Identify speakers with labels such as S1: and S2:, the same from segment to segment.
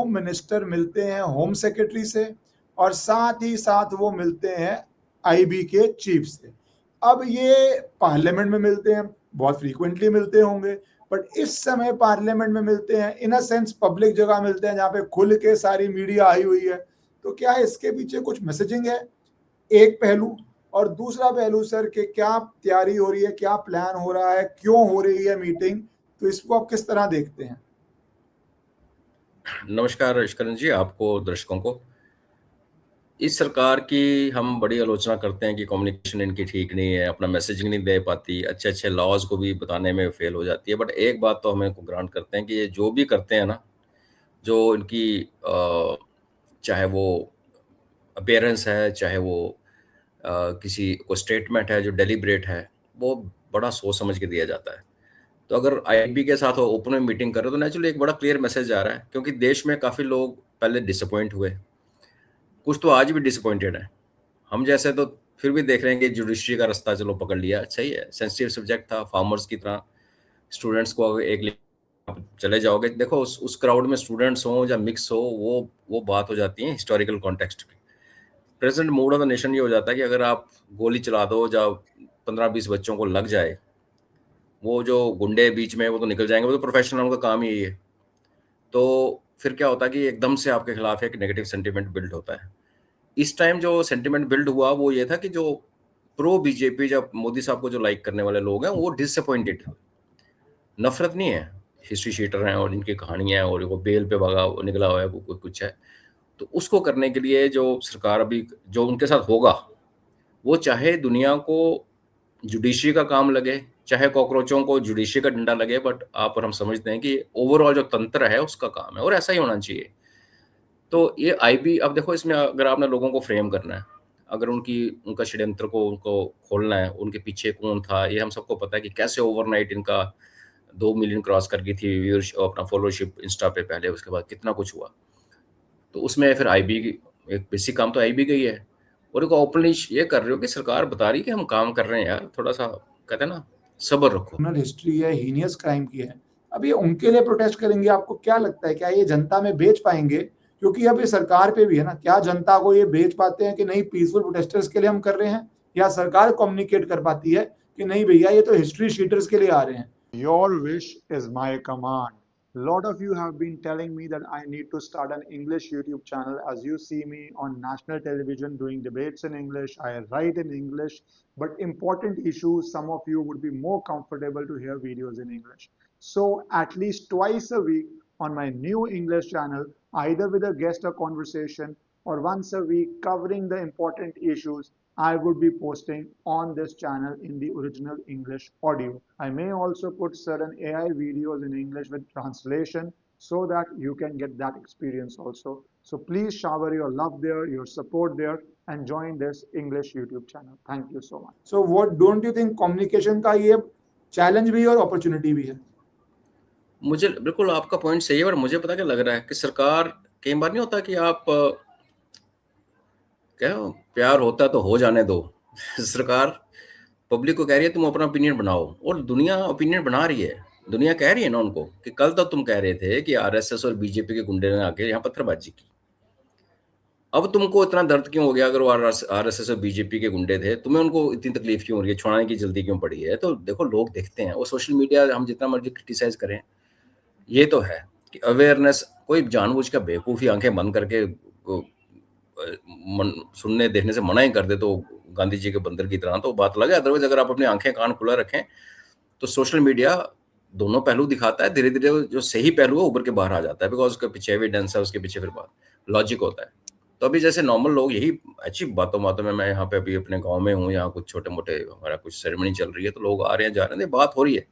S1: Home minister मिलते हैं home secretary से और साथ ही साथ वो मिलते हैं आईबी के चीफ से। अब ये पार्लियामेंट में मिलते हैं, बहुत फ्रीक्वेंटली मिलते होंगे, बट इस समय पार्लियामेंट में मिलते हैं, इन अ सेंस पब्लिक जगह मिलते हैं जहाँ पे खुल के सारी मीडिया आई हुई है। तो क्या इसके पीछे कुछ मैसेजिंग है? एक पहलू। और दूसरा पहलू सर कि क्या तैयारी हो रही है, क्या प्लान हो रहा है, क्यों हो रही है मीटिंग, तो इसको आप किस तरह देखते हैं?
S2: नमस्कार रविशकरण जी, आपको दर्शकों को। इस सरकार की हम बड़ी आलोचना करते हैं कि कम्युनिकेशन इनकी ठीक नहीं है, अपना मैसेजिंग नहीं दे पाती, अच्छे अच्छे लॉज को भी बताने में फेल हो जाती है। बट एक बात तो हमें को ग्रांट करते हैं कि ये जो भी करते हैं ना, जो इनकी चाहे वो अपेयरेंस है, चाहे वो किसी को स्टेटमेंट है जो डेलिब्रेट है, वो बड़ा सोच समझ के दिया जाता है। तो अगर आईबी के साथ ओपन में मीटिंग कर रहे हो तो नेचुरली एक बड़ा क्लियर मैसेज आ रहा है, क्योंकि देश में काफ़ी लोग पहले डिसअपॉइंट हुए, कुछ तो आज भी डिसअपॉइंटेड है। हम जैसे तो फिर भी देख रहे हैं कि जुडिशरी का रास्ता चलो पकड़ लिया, सही है, सेंसिटिव सब्जेक्ट था, फार्मर्स की तरह स्टूडेंट्स को अगर एक आप चले जाओगे, देखो उस क्राउड में स्टूडेंट्स हो या मिक्स हो, वो बात हो जाती है हिस्टोरिकल कॉन्टेक्स्ट की। Present mood off the nation ये हो जाता है कि अगर आप गोली चला दो या 15-20 बच्चों को लग जाए, वो जो गुंडे बीच में वो तो निकल जाएंगे, वो तो प्रोफेशनल, उनका काम ही यही है। तो फिर क्या होता है कि एकदम से आपके खिलाफ एक नेगेटिव सेंटिमेंट बिल्ड होता है। इस टाइम जो सेंटिमेंट बिल्ड हुआ वो ये था कि जो प्रो बीजेपी, जब मोदी साहब को जो लाइक करने वाले लोग हैं, वो डिसअपॉइंटेड हुए। नफरत नहीं है, हिस्ट्री शीटर हैं और इनकी कहानियां हैं और वो बेल पे भागा निकला हुआ है, वो कुछ है। तो उसको करने के लिए जो सरकार अभी जो उनके साथ होगा, वो चाहे दुनिया को जुडिशरी का काम लगे, चाहे कॉकरोचों को जुडिशरी का डंडा लगे, बट आप और हम समझते हैं कि ओवरऑल जो तंत्र है उसका काम है और ऐसा ही होना चाहिए। तो ये आईबी, अब देखो इसमें अगर आपने लोगों को फ्रेम करना है, अगर उनका षड्यंत्र को उनको खोलना है, उनके पीछे कौन था, ये हम सबको पता है कि कैसे ओवरनाइट इनका 2 मिलियन क्रॉस कर गई थी व्यूअरशिप, अपना फॉलोअरशिप इंस्टा पे पहले, उसके बाद कितना कुछ हुआ। तो उसमें फिर आईबी की एक बेसिक काम तो आईबी का ही है। और एक ओपनली ये कर रहे हो कि सरकार बता रही है कि हम काम कर रहे हैं यार, थोड़ा सा कहते हैं ना, सब्र रखो।
S1: क्रिमिनल हिस्ट्री है, हीनियस क्राइम की है। अब ये उनके लिए प्रोटेस्ट करेंगे, आपको क्या लगता है क्या ये जनता में बेच पाएंगे? क्योंकि अब ये सरकार पे भी है ना, क्या जनता को ये बेच पाते हैं कि नहीं पीसफुल प्रोटेस्टर्स के लिए हम कर रहे हैं, या सरकार कम्युनिकेट कर पाती है कि नहीं भैया ये तो हिस्ट्री शीटर्स के लिए आ रहे हैं?
S3: Your wish is my command. A lot of you have been telling me that I need to start an English YouTube channel, as you see me on national television doing debates in English. I write in English, but important issues, some of you would be more comfortable to hear videos in English. So at least twice a week on my new English channel, either with a guest or conversation, or once a week covering the important issues, I would be posting on this channel in the original English audio. I may also put certain AI videos in English with translation so that you can get that experience also. So please shower your love there, your support there, and join this English YouTube channel. Thank you so much.
S1: So what don't you think communication का ये challenge भी है और opportunity भी है?
S2: मुझे बिल्कुल आपका पॉइंट सही है, और मुझे पता क्या लग रहा है कि सरकार, कई बार नहीं होता कि आप क्या, प्यार होता तो हो जाने दो। सरकार पब्लिक को कह रही है तुम अपना ओपिनियन बनाओ, और दुनिया ओपिनियन बना रही है। दुनिया कह रही है ना उनको कि कल तक तुम कह रहे थे कि आरएसएस और बीजेपी के गुंडे ने आके यहाँ पत्थरबाजी की, अब तुमको इतना दर्द क्यों हो गया? अगर वो आरएसएस और बीजेपी के गुंडे थे, तुम्हें उनको इतनी तकलीफ क्यों हो रही है, छुड़ाने की जल्दी क्यों पड़ी है? तो देखो लोग देखते हैं, और सोशल मीडिया हम जितना मर्जी क्रिटिसाइज करें, ये तो है कि अवेयरनेस, कोई जानबूझ कर बेवकूफ़ी आंखें बंद करके सुनने देखने से मना ही कर दे तो गांधी जी के बंदर की तरह, तो बात अलग है। अदरवाइज अगर आप अपनी आंखें कान खुला रखें तो सोशल मीडिया दोनों पहलू दिखाता है, धीरे धीरे जो सही पहलू है उभर के बाहर आ जाता है, बिकॉज उसके पीछे एविडेंस है, उसके पीछे फिर बात लॉजिक होता है। तो अभी जैसे नॉर्मल लोग यही अच्छी बातों बातों में, मैं यहाँ पे अभी अपने गांव में हूँ, यहाँ कुछ छोटे मोटे हमारा कुछ सेरेमनी चल रही है, तो लोग आ रहे हैं जा रहे हैं, बात हो रही है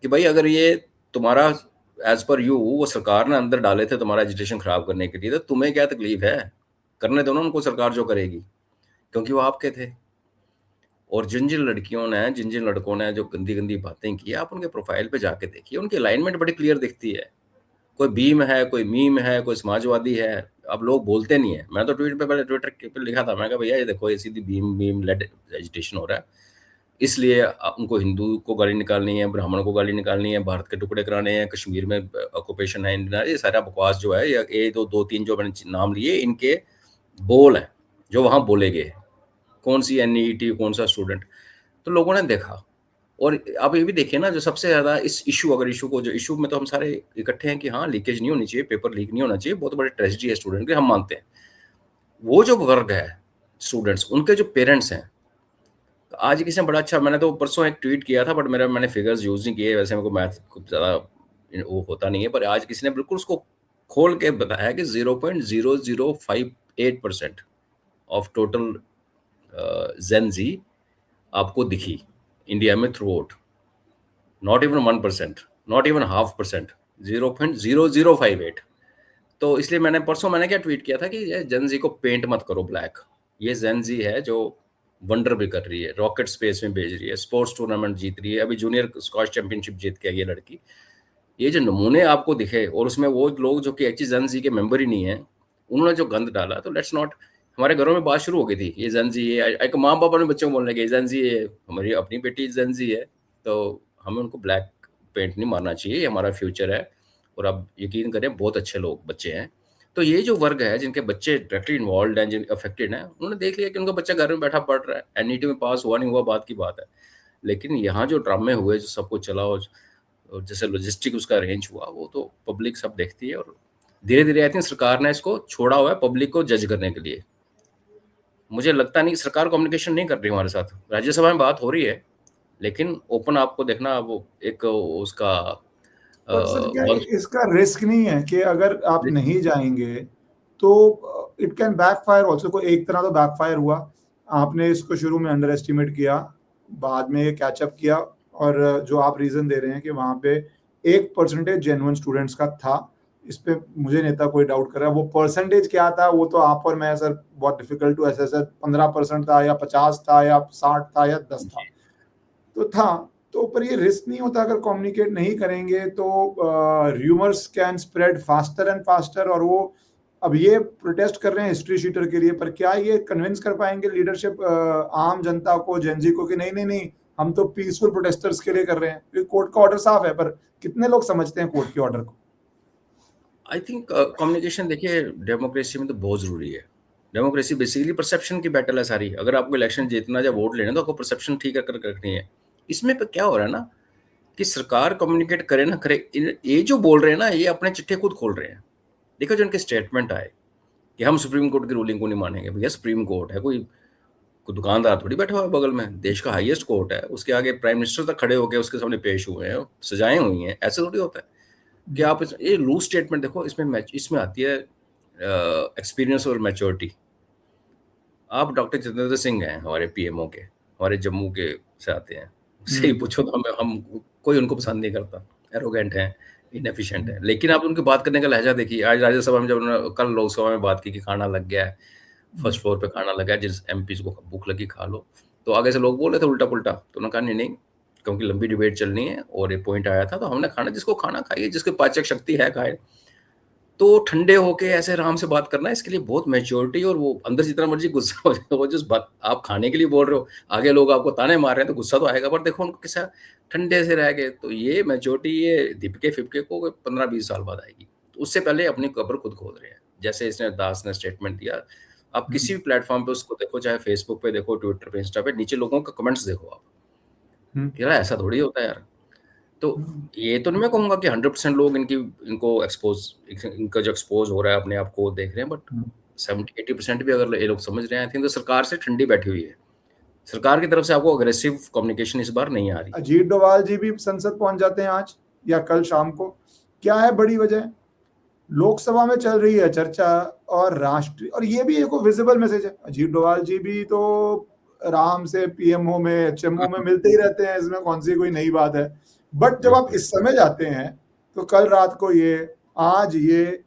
S2: कि भाई अगर ये तुम्हारा एज पर यू वो सरकार ने अंदर डाले थे तुम्हारा एजुटेशन खराब करने के लिए, तो तुम्हें क्या तकलीफ है? करने दो ना उनको, सरकार जो करेगी, क्योंकि वो आपके थे। और जिन जिन लड़कियों ने, जिन जिन लड़कों ने जो गंदी गंदी बातें की, आप उनके प्रोफाइल पे जाके देखिए, उनकी अलाइनमेंट बड़ी क्लियर दिखती है। कोई भीम है, कोई मीम है, कोई समाजवादी है। अब लोग बोलते नहीं है। मैं तो ट्वीट पे पहले ट्विटर पे लिखा था, मैं कहा भैया ये देखो ये सीधी भीम मीम लेड एजिटेशन हो रहा है, इसलिए उनको हिंदू को गाली निकालनी है, ब्राह्मणों को गाली निकालनी है, भारत के टुकड़े कराने हैं, कश्मीर में ऑक्यूपेशन है इंडिया, ये सारा बकवास जो है, ये दो तीन जो मैंने नाम लिए, इनके बोल हैं जो वहाँ बोले गए। कौन सी NEET, कौन सा स्टूडेंट, तो लोगों ने देखा। और आप ये भी देखिए ना, जो सबसे ज़्यादा इस इशू में तो हम सारे इकट्ठे हैं कि हाँ, लीकेज नहीं होनी चाहिए, पेपर लीक नहीं होना चाहिए, बहुत बड़ी ट्रेजेडी है स्टूडेंट की, हम मानते हैं। वो जो वर्ग है स्टूडेंट्स, उनके जो पेरेंट्स हैं, आज किसी ने बड़ा अच्छा, मैंने तो परसों एक ट्वीट किया था, बट मैंने फिगर्स यूज नहीं किए, वैसे मेरे को मैथ कुछ ज़्यादा वो होता नहीं है, पर आज किसी ने बिल्कुल उसको खोल के बताया कि 0.0058% ऑफ टोटल जेन जी आपको दिखी इंडिया में through out, not even 1%, not even 0.5%, 0.0058। तो इसलिए मैंने क्या ट्वीट किया था कि ये जेन जी को पेंट मत करो ब्लैक, ये जेन जी है जो वंडर भी कर रही है, रॉकेट स्पेस में भेज रही है, स्पोर्ट्स टूर्नामेंट जीत रही है, अभी जूनियर स्क्वैश चैंपियनशिप जीत के आई है लड़की। ये जो नमूने आपको दिखे, और उसमें वो लोग जो कि एक्चुअली जेन जी के मेंबर ही नहीं है, उन्होंने जो गंद डाला, तो लेट्स नॉट, हमारे घरों में बात शुरू हो गई थी, ये जेन जी, ये एक माँ बाप अपने बच्चों को बोलने के जेन जी, ये हमारी अपनी बेटी जेन जी है, तो हमें उनको ब्लैक पेंट नहीं मारना चाहिए, ये हमारा फ्यूचर है। और आप यकीन करें, बहुत अच्छे लोग बच्चे हैं। तो ये जो वर्ग है जिनके बच्चे डायरेक्टली इन्वॉल्व हैं, जिन अफेक्टेड हैं, उन्होंने देख लिया कि उनका बच्चा घर में बैठा पढ़ रहा है, NET में पास हुआ नहीं हुआ बात की बात है, लेकिन यहाँ जो ड्रामे हुए, जो सब कुछ चला, और जैसे लॉजिस्टिक उसका अरेंज हुआ, वो तो पब्लिक सब देखती है। और धीरे धीरे आई थिंक सरकार ने इसको छोड़ा हुआ है पब्लिक को जज करने के लिए। मुझे लगता नहीं सरकार कम्युनिकेशन नहीं कर रही हमारे साथ, राज्यसभा में बात हो रही है, लेकिन ओपन आपको देखना, वो एक उसका
S1: पर सर क्या इसका रिस्क नहीं है कि अगर आप नहीं जाएंगे तो इट कैन बैकफायर ऑल्सो? को एक तरह तो बैकफायर हुआ, आपने इसको शुरू में अंडर एस्टिमेट किया, बाद में कैचअप किया, और जो आप रीजन दे रहे हैं कि वहां पे 1% जेन्युइन स्टूडेंट्स का था, इस पे मुझे नहीं था कोई डाउट कर रहा है। वो परसेंटेज क्या था वो तो आप और मैं सर बहुत डिफिकल्ट टू असेस है, 15% था या 50 था या 60 था या 10 था, तो था। तो पर ये रिस्क नहीं होता अगर कम्युनिकेट नहीं करेंगे तो rumours can spread faster and faster. और वो अब ये प्रोटेस्ट कर रहे हैं हिस्ट्री शीटर के लिए, पर क्या ये कन्विंस कर पाएंगे लीडरशिप आम जनता को, जेनजी को, कि नहीं नहीं नहीं हम तो पीसफुल प्रोटेस्टर्स के लिए कर रहे हैं? कोर्ट का ऑर्डर साफ है, पर कितने लोग समझते हैं कोर्ट के ऑर्डर को?
S2: आई थिंक कम्युनिकेशन, देखिए डेमोक्रेसी में तो बहुत जरूरी है। डेमोक्रेसी बेसिकली परसेप्शन की बैटल है सारी। अगर आपको इलेक्शन जीतना या वोट लेना तो आपको परसेप्शन ठीक कर रखनी है। इसमें पे क्या हो रहा है ना कि सरकार कम्युनिकेट करे ना करे, ये जो बोल रहे हैं ना, ये अपने चिट्ठे खुद खोल रहे हैं। देखो जो उनके स्टेटमेंट आए कि हम सुप्रीम कोर्ट की रूलिंग को नहीं मानेंगे, भैया सुप्रीम कोर्ट है, कोई दुकानदार थोड़ी बैठा हुआ है बगल में, देश का हाईएस्ट कोर्ट है, उसके आगे प्राइम मिनिस्टर तक खड़े होकर उसके सामने पेश हुए हैं, सजाएं हुई हैं, ऐसे थोड़ी होता है कि आप ये लूज स्टेटमेंट देखो। इसमें आती है एक्सपीरियंस और मैच्योरिटी। आप डॉक्टर जितेंद्र सिंह हैं हमारे PMO के, हमारे जम्मू के से आते हैं, उससे ही पूछो तो हम कोई उनको पसंद नहीं करता, एरोगेंट है, इनएफिशिएंट है। लेकिन आप उनकी बात करने का लहजा देखिए। आज राज्यसभा में जब उन्होंने कल लोकसभा में बात की कि खाना लग गया है, फर्स्ट फ्लोर पे खाना लगा है, जिस MPs को भूख लगी खा लो, तो आगे से लोग बोल रहे थे उल्टा पुल्टा, तो उन्होंने कहा नहीं नहीं, क्योंकि लंबी डिबेट चलनी है और ये पॉइंट आया था, तो हमने खाना, जिसको खाना खाइए, जिसके पाचक शक्ति है खाए। तो ठंडे होके ऐसे आराम से बात करना, इसके लिए बहुत मैच्योरिटी, और वो अंदर जितना मर्जी गुस्सा हो जाए, वो जिस बात आप खाने के लिए बोल रहे हो, आगे लोग आपको ताने मार रहे हैं, तो गुस्सा तो आएगा, पर देखो उनको किसा ठंडे से रह गए। तो ये मैच्योरिटी, ये दिपके फिपके को 15-20 साल बाद आएगी। तो उससे पहले अपनी कब्र खुद खोद रहे हैं। जैसे इसने दास ने स्टेटमेंट दिया, आप किसी भी प्लेटफॉर्म पे उसको देखो, चाहे फेसबुक पे देखो, ट्विटर पे, इंस्टा पे, नीचे लोगों का कमेंट्स देखो आप, यार ऐसा थोड़ी होता है यार। तो ये तो नहीं मैं कहूँगा कि 100% लोग इनका जो एक्सपोज हो रहा है अपने आप को देख रहे हैं, बट 70-80% भी अगर ये लोग समझ रहे हैं, आई थिंक तो सरकार से ठंडी बैठी हुई है। सरकार की तरफ से आपको अग्रेसिव कम्युनिकेशन इस बार नहीं आ रही।
S1: अजीत डोभाल जी भी संसद पहुंच जाते हैं आज या कल शाम को, क्या है बड़ी वजह? लोकसभा में चल रही है चर्चा, और राष्ट्रीय, और ये भी एक विजिबल मैसेज है, अजीत डोभाल जी भी तो आराम से PMO में, HMO में मिलते ही रहते हैं, इसमें कौन सी कोई नई बात है। बट जब आप इस समय जाते हैं तो कल रात को ये, आज ये,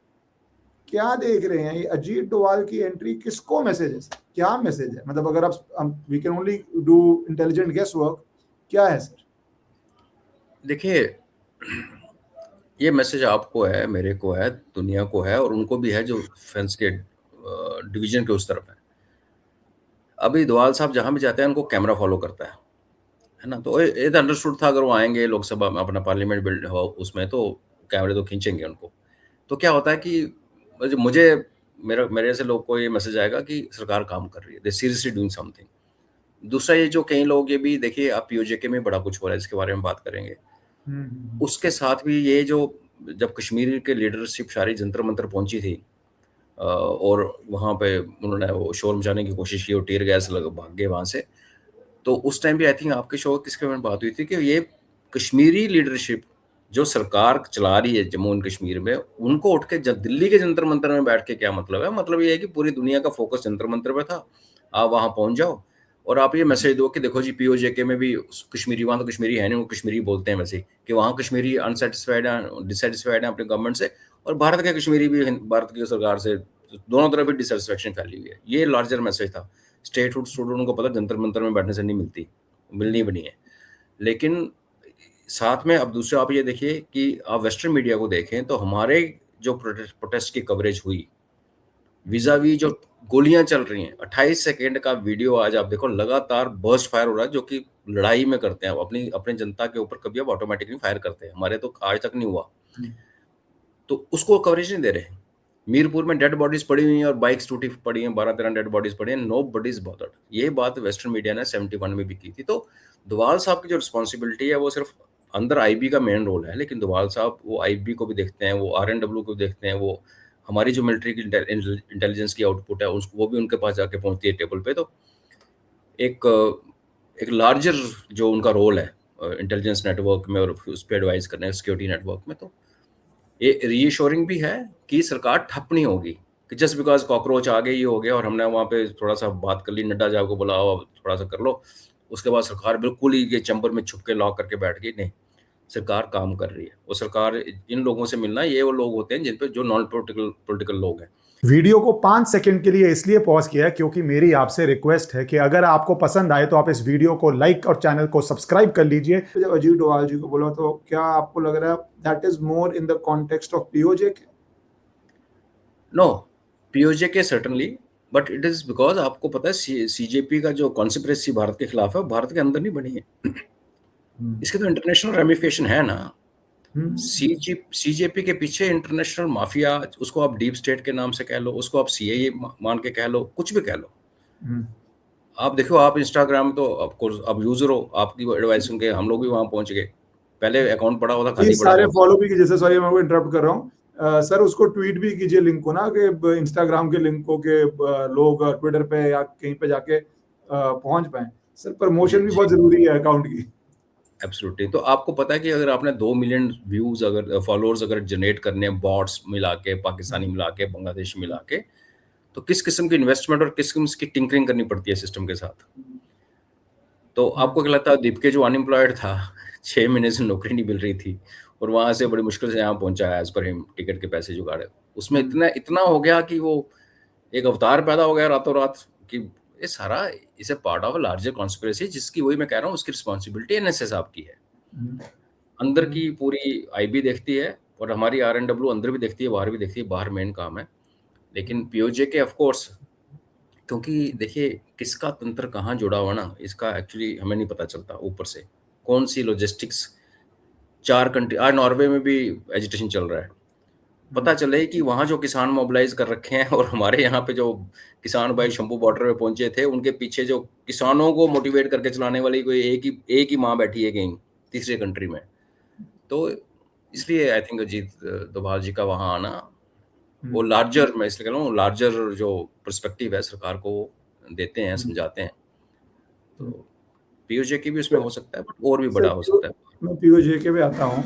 S1: क्या देख रहे हैं? ये अजीत डोभाल की एंट्री किसको मैसेज है? क्या मैसेज है? मतलब अगर आप, we can only do intelligent guess work, क्या है सर?
S2: देखिए, ये मैसेज आपको है, मेरे को है, दुनिया को है, और उनको भी है जो फेंस के डिवीजन के उस तरफ है। अभी डोभाल साहब जहां भी जाते हैं उनको कैमरा फॉलो करता है, है ना? तो ये तो अंडरस्टूड था, अगर वो आएँगे लोकसभा में, अपना पार्लियामेंट बिल्ड हो उसमें, तो कैमरे तो खींचेंगे उनको। तो क्या होता है कि मुझे मेरे जैसे लोग को ये मैसेज आएगा कि सरकार काम कर रही है, दे सीरियसली डूइंग समथिंग। दूसरा, ये जो कई लोग, ये भी देखिए, आप पीओजेके में बड़ा कुछ हो रहा है, इसके बारे में बात करेंगे। उसके साथ भी ये जो, जब कश्मीर के लीडरशिप सारी जंतर मंतर पहुंची थी, और वहाँ पे उन्होंने वो शोर मचाने की कोशिश की और टीयर गैस भाग गए वहाँ से, तो उस टाइम भी आई थिंक आपके शो किसके बारे में बात हुई थी कि ये कश्मीरी लीडरशिप जो सरकार चला रही है जम्मू एंड कश्मीर में, उनको उठ के दिल्ली के जंतर मंतर में बैठ के क्या मतलब है? मतलब ये है कि पूरी दुनिया का फोकस जंतर मंतर पे था, आप वहां पहुंच जाओ और आप ये मैसेज दो कि देखो जी, पीओजेके में भी कश्मीरी, वहां तो कश्मीरी है नहीं, वो कश्मीरी बोलते हैं वैसे, कि वहां कश्मीरी अनसेटिस्फाइड है, डिससेटिस्फाइड है अपने गवर्नमेंट से, और भारत के कश्मीरी भी भारत की सरकार से, दोनों तरफ भी डिससेटिस्फेक्शन फैली हुई है। ये लार्जर मैसेज था। स्टेटहुड स्टूडेंट को पता जंतर मंतर में बैठने से नहीं मिलती, मिलनी बनी है। लेकिन साथ में अब दूसरा आप ये देखिए कि आप वेस्टर्न मीडिया को देखें तो हमारे जो प्रोटेस्ट की कवरेज हुई, विजावी जो गोलियां चल रही हैं, 28 सेकेंड का वीडियो आज आप देखो, लगातार बर्स्ट फायर हो रहा है, जो कि लड़ाई में करते हैं अपनी जनता के ऊपर, कभी आप ऑटोमेटिकली फायर करते हैं, हमारे तो आज तक नहीं हुआ, तो उसको कवरेज नहीं दे रहे। मीरपुर में डेड बॉडीज पड़ी हुई हैं और बाइक्स टूटी पड़ी हैं, 12-13 डेड बॉडीज पड़ी हैं, नो बडीज बॉदर्ड। ये बात वेस्टर्न मीडिया ने 71 में भी की थी। तो डोभाल साहब की जो रिस्पॉन्सिबिलिटी है वो सिर्फ अंदर आईबी का मेन रोल है, लेकिन डोभाल साहब वो आईबी को भी देखते हैं, वो आरएनडब्ल्यू को देखते हैं, वो हमारी जो मिलिट्री की इंटेलिजेंस की आउटपुट है उसको, वो भी उनके पास जाके पहुंचती है टेबल पे। तो एक लार्जर जो उनका रोल है इंटेलिजेंस नेटवर्क में और उस पर एडवाइस करने, सिक्योरिटी नेटवर्क में, तो ये रीअश्योरिंग भी है कि सरकार ठप नहीं होगी कि जस्ट बिकॉज कॉकरोच आ गए, ये हो गया और हमने वहाँ पे थोड़ा सा बात कर ली, नड्डा साहब को बुलाओ थोड़ा सा कर लो, उसके बाद सरकार बिल्कुल ही ये चैम्बर में छुप के लॉक करके बैठ गई। नहीं, सरकार काम कर रही है। वो सरकार, इन लोगों से मिलना, ये वो लोग होते हैं जिन पे जो नॉन पॉलिटिकल लोग हैं।
S1: वीडियो को 5 सेकंड के लिए इसलिए पॉज किया क्योंकि मेरी आपसे रिक्वेस्ट है कि अगर आपको पसंद आए तो आप इस वीडियो को लाइक और चैनल को सब्सक्राइब कर लीजिए। जब अजीत डोभाल जी को बोला तो क्या आपको लग रहा है that is more in the context of POJK?
S2: No, POJK certainly, but it is because आपको पता है सीजेपी का जो कॉन्स्पिरेसी भारत के खिलाफ है, भारत के अंदर नहीं बनी है। इसके तो इंटरनेशनल रेमिफिकेशन है ना। सीजेपी के पीछे इंटरनेशनल माफिया, उसको आप डीप स्टेट के नाम से कह लो, उसको आप सीआईए मान के कह लो, कुछ भी कह लो। आप देखो, आप इंस्टाग्राम तो ऑफकोर्स आप यूजर हो, आपकी एडवाइस सुन के हम लोग भी वहां पहुंच गए। पहले अकाउंट पड़ा हुआ था, खाली पड़ा
S1: सारे फॉलो भी कीजिए। सॉरी मैं इंटरप्ट कर रहा हूँ सर, उसको ट्वीट भी कीजिए लिंक को ना, कि इंस्टाग्राम के लिंक को के लोग ट्विटर पे या कहीं पे जाके पहुंच पाए। सर प्रमोशन भी बहुत जरूरी है अकाउंट की।
S2: एब्सोल्युटली। तो आपको पता है कि अगर आपने 2 मिलियन व्यूज, अगर फॉलोअर्स अगर जनरेट करने हैं, बॉट्स मिला के, पाकिस्तानी मिला के, बांग्लादेशी मिला के, तो किस किस्म की इन्वेस्टमेंट और किस किस्म की टिंकरिंग करनी पड़ती है सिस्टम के साथ। तो आपको क्या लगता है, दीपके जो अनएम्प्लॉयड था, 6 महीने से नौकरी नहीं मिल रही थी और वहां से बड़ी मुश्किल से यहाँ पहुंचा है, एज पर हिम टिकट के पैसे जुगाड़े, उसमें इतना हो गया कि वो एक अवतार पैदा हो गया रातों रात, कि ये सारा इसे पार्ट ऑफ लार्जर कॉन्स्पिरेसी, जिसकी वही मैं कह रहा हूँ, उसकी रिस्पॉन्सिबिलिटी एनएसए साहब की है। अंदर की पूरी आईबी देखती है और हमारी आरएनडब्ल्यू अंदर भी देखती है, बाहर भी देखती है, बाहर मेन काम है। लेकिन पीओजेके ऑफ कोर्स, क्योंकि देखिए किसका तंत्र कहाँ जुड़ा हुआ ना, इसका एक्चुअली हमें नहीं पता चलता ऊपर से, कौन सी लॉजिस्टिक्स। 4 कंट्री, आज नॉर्वे में भी एजिटेशन चल रहा है, पता चले कि वहाँ जो किसान मोबिलाइज कर रखे हैं और हमारे यहाँ पे जो किसान भाई शंभू बॉर्डर पे पहुंचे थे, उनके पीछे जो किसानों को मोटिवेट करके चलाने वाली कोई एक ही माँ बैठी है कहीं तीसरे कंट्री में। तो इसलिए आई थिंक अजीत डोभाल जी का वहाँ आना, वो लार्जर, मैं इसलिए कह रहा हूँ, लार्जर जो पर्सपेक्टिव है सरकार को देते हैं, समझाते हैं। तो पीओजेके भी उसमें हो सकता है, बट और भी बड़ा हो सकता है।
S1: मैं पीओजेके पे आता हूँ।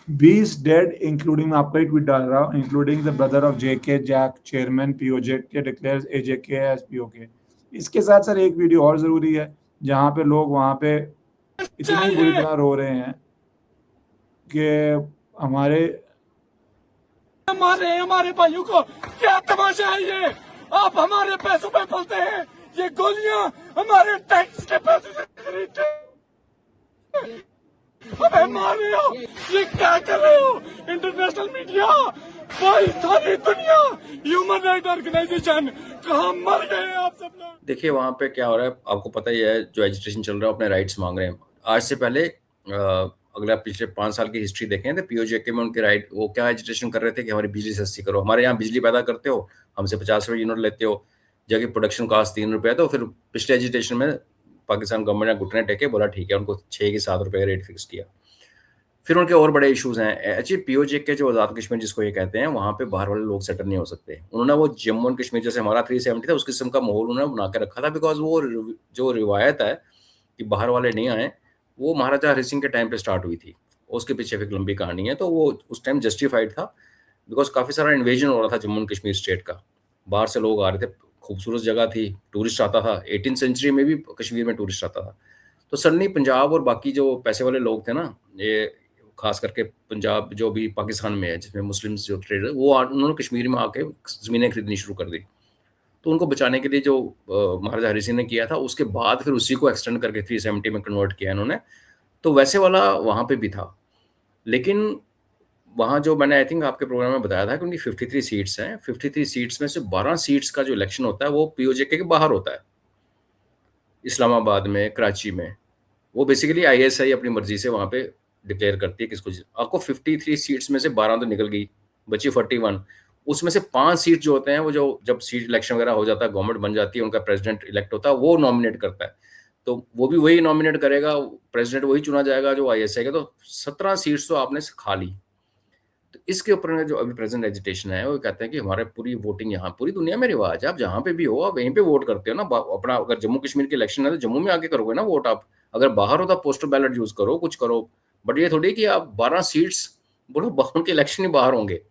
S1: 20 डेड इंक्लूडिंग, आपका ही ट्वीट डाल रहा हूँ, including the brother of JK Jack, chairman POJK declares AJK as POK. इसके साथ सर एक वीडियो और जरूरी है जहाँ पे लोग वहाँ पे इतनी बुरी तरह रो रहे हैं कि
S4: हमारे भाइयों को क्या तमाशा है ये। आप हमारे पैसों पे पलते हैं, ये गोलियां हमारे टैक्स के पैसे से खरीदते हैं, हमें मार रहे हो, ये क्या कर रहे हो। इंटरनेशनल मीडिया, भाई सारी दुनिया, ह्यूमन राइट ऑर्गेनाइजेशन, कहाँ मर गए आप सब लोग।
S2: देखिए वहाँ पे क्या हो रहा है, आपको पता ही है, जो एजिटेशन चल रहा है, अपने राइट्स मांग रहे हैं। आज से पहले अगला पिछले 5 साल की हिस्ट्री देखें तो पीओजेके में उनके राइट वो क्या एजिटेशन कर रहे थे कि हमारी बिजली सस्ती करो, हमारे यहाँ बिजली पैदा करते हो, हमसे 50 रुपये यूनिट लेते हो, जबकि प्रोडक्शन कॉस्ट 3 रुपये है। तो फिर पिछले एजिटेशन में पाकिस्तान गवर्नमेंट ने घुटने टेके, बोला ठीक है, उनको 6 की 7 रुपये का रेट फिक्स किया। फिर उनके और बड़े इश्यूज हैं। एक्चुअली पीओजेके जो आज़ाद कश्मीर जिसको ये कहते हैं, वहाँ पे बाहर वाले लोग सेटल नहीं हो सकते। उन्होंने वो जम्मू एंड कश्मीर जैसे हमारा 370 था उस किस्म का माहौल उन्होंने बना के रखा था, बिकॉज वो जो रिवायत है कि बाहर वाले नहीं आए, वो महाराजा हरि सिंह के टाइम पे स्टार्ट हुई थी। उसके पीछे एक लंबी कहानी है। तो वो उस टाइम जस्टिफाइड था, बिकॉज काफ़ी सारा इन्वेजन हो रहा था जम्मू एंड कश्मीर स्टेट का, बाहर से लोग आ रहे थे, खूबसूरत जगह थी, टूरिस्ट आता था। 18वीं सेंचुरी में भी कश्मीर में टूरिस्ट आता था। तो सडनली पंजाब और बाकी जो पैसे वाले लोग थे ना, ये खास करके पंजाब जो भी पाकिस्तान में है, जिसमें मुस्लिम्स जो ट्रेडर, वो उन्होंने कश्मीर में आके ज़मीनें खरीदनी शुरू कर दी। तो उनको बचाने के लिए जो महाराजा हरि सिंह ने किया था, उसके बाद फिर उसी को एक्सटेंड करके 370 में कन्वर्ट किया इन्होंने। तो वैसे वाला वहाँ पे भी था, लेकिन वहाँ जो मैंने आई थिंक आपके प्रोग्राम में बताया था कि उनकी 53 सीट्स हैं। 53 सीट्स में से 12 सीट्स का जो इलेक्शन होता है वो पीओजेके के बाहर होता है, इस्लामाबाद में, कराची में। वो बेसिकली आईएसआई अपनी मर्जी से वहाँ पे डिक्लेयर करती है किसको। आपको 53 सीट्स में से 12 तो निकल गई, बची 41। उसमें से 5 सीट जो होते हैं, वो जो जब सीट इलेक्शन वगैरह हो जाता है, गवर्नमेंट बन जाती है, उनका प्रेसिडेंट इलेक्ट होता है, वो नॉमिनेट करता है। तो वो भी वही नॉमिनेट करेगा, प्रेसिडेंट वही चुना जाएगा जो आईएसआई का। तो 17 सीट्स तो आपने खा ली। तो इसके ऊपर में जो अभी प्रेजेंट एजिटेशन है, वो कहते हैं कि हमारे पूरी वोटिंग यहाँ, पूरी दुनिया में रिवाज है, आप जहाँ पे भी हो आप वहीं पे वोट करते हो ना। अपना अगर जम्मू कश्मीर के इलेक्शन है तो जम्मू में आके करोगे ना वोट आप। अगर बाहर हो तो पोस्टल बैलेट यूज करो, कुछ करो। बट ये थोड़ी कि आप 12 सीट्स बोलो बाहर के इलेक्शन ही बाहर होंगे।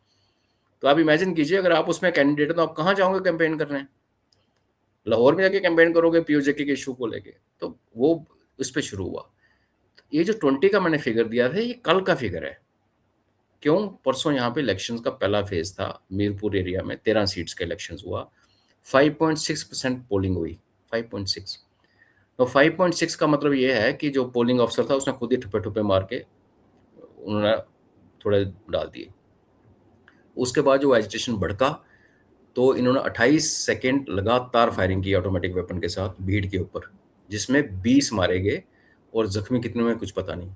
S2: तो आप इमेजिन कीजिए, अगर आप उसमें कैंडिडेट है तो आप कहाँ जाओगे कैंपेन करने? लाहौर में जाके कैंपेन करोगे पीओजेके के इशू को लेके। तो वो उस पर शुरू हुआ। ये जो 20 का मैंने फिगर दिया था, ये कल का फिगर है। क्यों? परसों यहाँ पे इलेक्शंस का पहला फेज था, मीरपुर एरिया में 13 सीट्स का इलेक्शंस हुआ, 5.6% पोलिंग हुई। 5.6 तो 5.6 का मतलब ये है कि जो पोलिंग ऑफिसर था उसने खुद ही ठुपे मार के उन्होंने थोड़े डाल दिए। उसके बाद जो एजिटेशन भड़का, तो इन्होंने 28 सेकेंड लगातार फायरिंग की ऑटोमेटिक वेपन के साथ भीड़ के ऊपर, जिसमें 20 मारे गए और जख्मी कितने में कुछ पता नहीं।